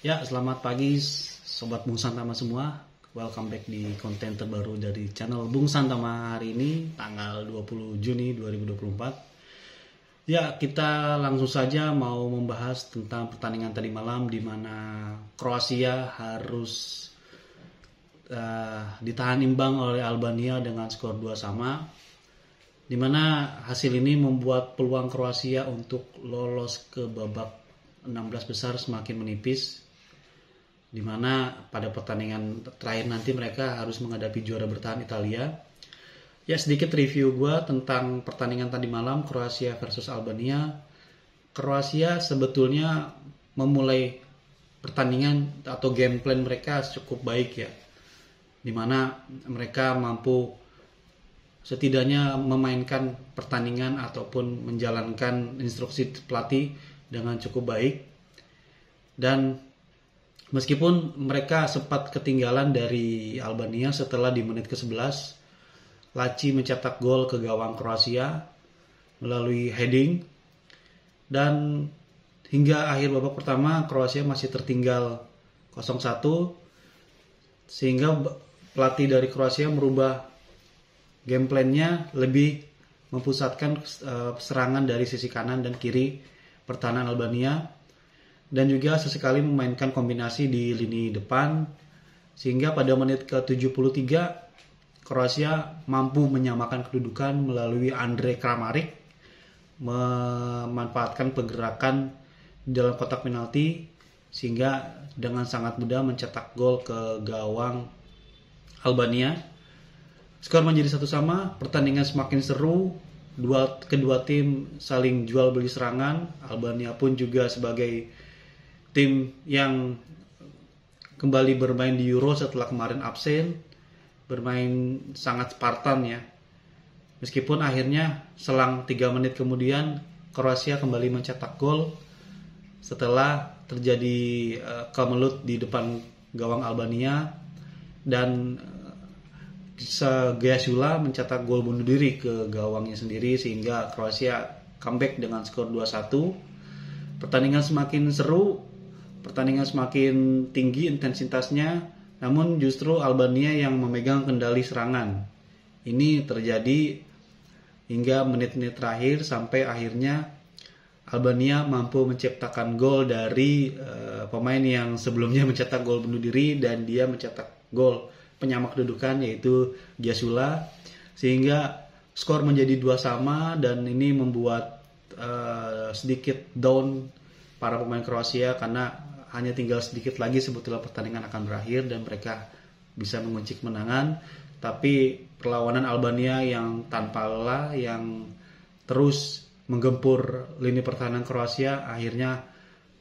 Ya, selamat pagi Sobat Bung Santama semua. Welcome back di konten terbaru dari channel Bung Santama hari ini, tanggal 20 Juni 2024. Ya, kita langsung saja mau membahas tentang pertandingan tadi malam di mana Kroasia harus ditahan imbang oleh Albania dengan skor 2-2, di mana hasil ini membuat peluang Kroasia untuk lolos ke babak 16 besar semakin menipis, di mana pada pertandingan terakhir nanti mereka harus menghadapi juara bertahan Italia. Ya, sedikit review gue tentang pertandingan tadi malam Kroasia versus Albania. Kroasia sebetulnya memulai pertandingan atau game plan mereka cukup baik ya, di mana mereka mampu setidaknya memainkan pertandingan ataupun menjalankan instruksi pelatih dengan cukup baik. Dan meskipun mereka sempat ketinggalan dari Albania setelah di menit ke-11, Laci mencetak gol ke gawang Kroasia melalui heading. Dan hingga akhir babak pertama Kroasia masih tertinggal 0-1, sehingga pelatih dari Kroasia merubah game plan-nya, lebih mempusatkan serangan dari sisi kanan dan kiri pertahanan Albania, dan juga sesekali memainkan kombinasi di lini depan, sehingga pada menit ke-73 Kroasia mampu menyamakan kedudukan melalui Andre Kramaric memanfaatkan pergerakan di dalam kotak penalti, sehingga dengan sangat mudah mencetak gol ke gawang Albania. Skor menjadi 1-1, pertandingan semakin seru, kedua tim saling jual beli serangan. Albania pun juga sebagai tim yang kembali bermain di Euro setelah kemarin absen, bermain sangat Spartan ya. Meskipun akhirnya selang 3 menit kemudian Kroasia kembali mencetak gol setelah terjadi kemelut di depan gawang Albania, dan Giasula mencetak gol bunuh diri ke gawangnya sendiri, sehingga Kroasia comeback dengan skor 2-1. Pertandingan semakin seru, pertandingan semakin tinggi intensitasnya, namun justru Albania yang memegang kendali serangan. Ini terjadi hingga menit-menit terakhir, sampai akhirnya Albania mampu menciptakan gol dari pemain yang sebelumnya mencetak gol bunuh diri, dan dia mencetak gol penyamak kedudukan yaitu Giasula, sehingga skor menjadi 2-2, dan ini membuat sedikit down para pemain Kroasia karena hanya tinggal sedikit lagi sebetulnya pertandingan akan berakhir dan mereka bisa mengunci kemenangan. Tapi perlawanan Albania yang tanpa lelah, yang terus menggempur lini pertahanan Kroasia, akhirnya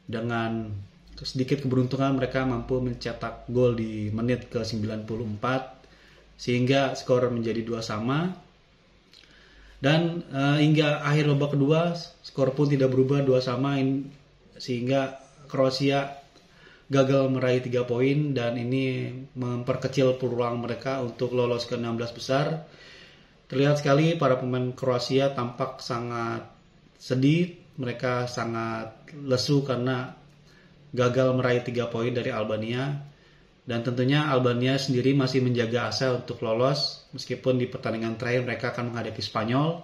dengan sedikit keberuntungan mereka mampu mencetak gol di menit ke-94, sehingga skor menjadi 2-2. Dan hingga akhir babak kedua skor pun tidak berubah, 2-2, sehingga Kroasia gagal meraih 3 poin, dan ini memperkecil peluang mereka untuk lolos ke 16 besar. Terlihat sekali para pemain Kroasia tampak sangat sedih, mereka sangat lesu karena gagal meraih 3 poin dari Albania. Dan tentunya Albania sendiri masih menjaga asa untuk lolos, meskipun di pertandingan terakhir mereka akan menghadapi Spanyol.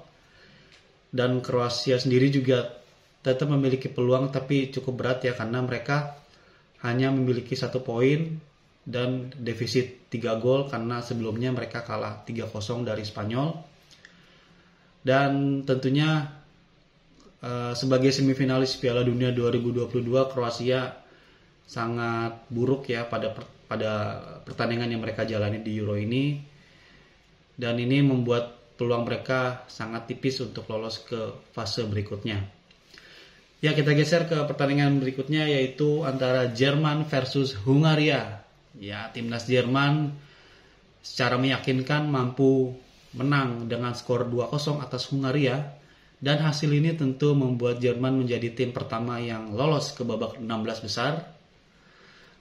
Dan Kroasia sendiri juga tetap memiliki peluang, tapi cukup berat ya, karena mereka hanya memiliki 1 poin dan defisit 3 gol karena sebelumnya mereka kalah 3-0 dari Spanyol. Dan tentunya sebagai semifinalis Piala Dunia 2022, Kroasia sangat buruk ya pada pertandingan yang mereka jalani di Euro ini, dan ini membuat peluang mereka sangat tipis untuk lolos ke fase berikutnya. Ya, kita geser ke pertandingan berikutnya, yaitu antara Jerman versus Hungaria. Ya, timnas Jerman secara meyakinkan mampu menang dengan skor 2-0 atas Hungaria, dan hasil ini tentu membuat Jerman menjadi tim pertama yang lolos ke babak 16 besar.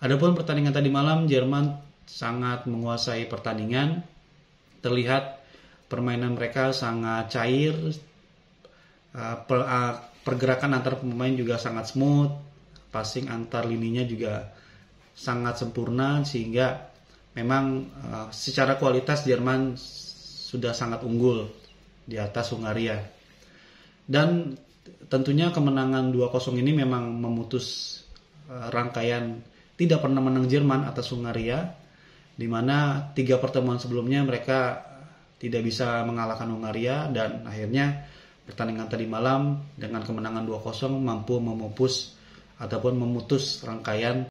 Adapun pertandingan tadi malam, Jerman sangat menguasai pertandingan. Terlihat permainan mereka sangat cair, pergerakan antar pemain juga sangat smooth, passing antar lininya juga sangat sempurna sehingga memang secara kualitas Jerman sudah sangat unggul di atas Hungaria. Dan tentunya kemenangan 2-0 ini memang memutus rangkaian tidak pernah menang Jerman atas Hungaria, di mana 3 pertemuan sebelumnya mereka tidak bisa mengalahkan Hungaria, dan akhirnya pertandingan tadi malam dengan kemenangan 2-0 mampu memupus ataupun memutus rangkaian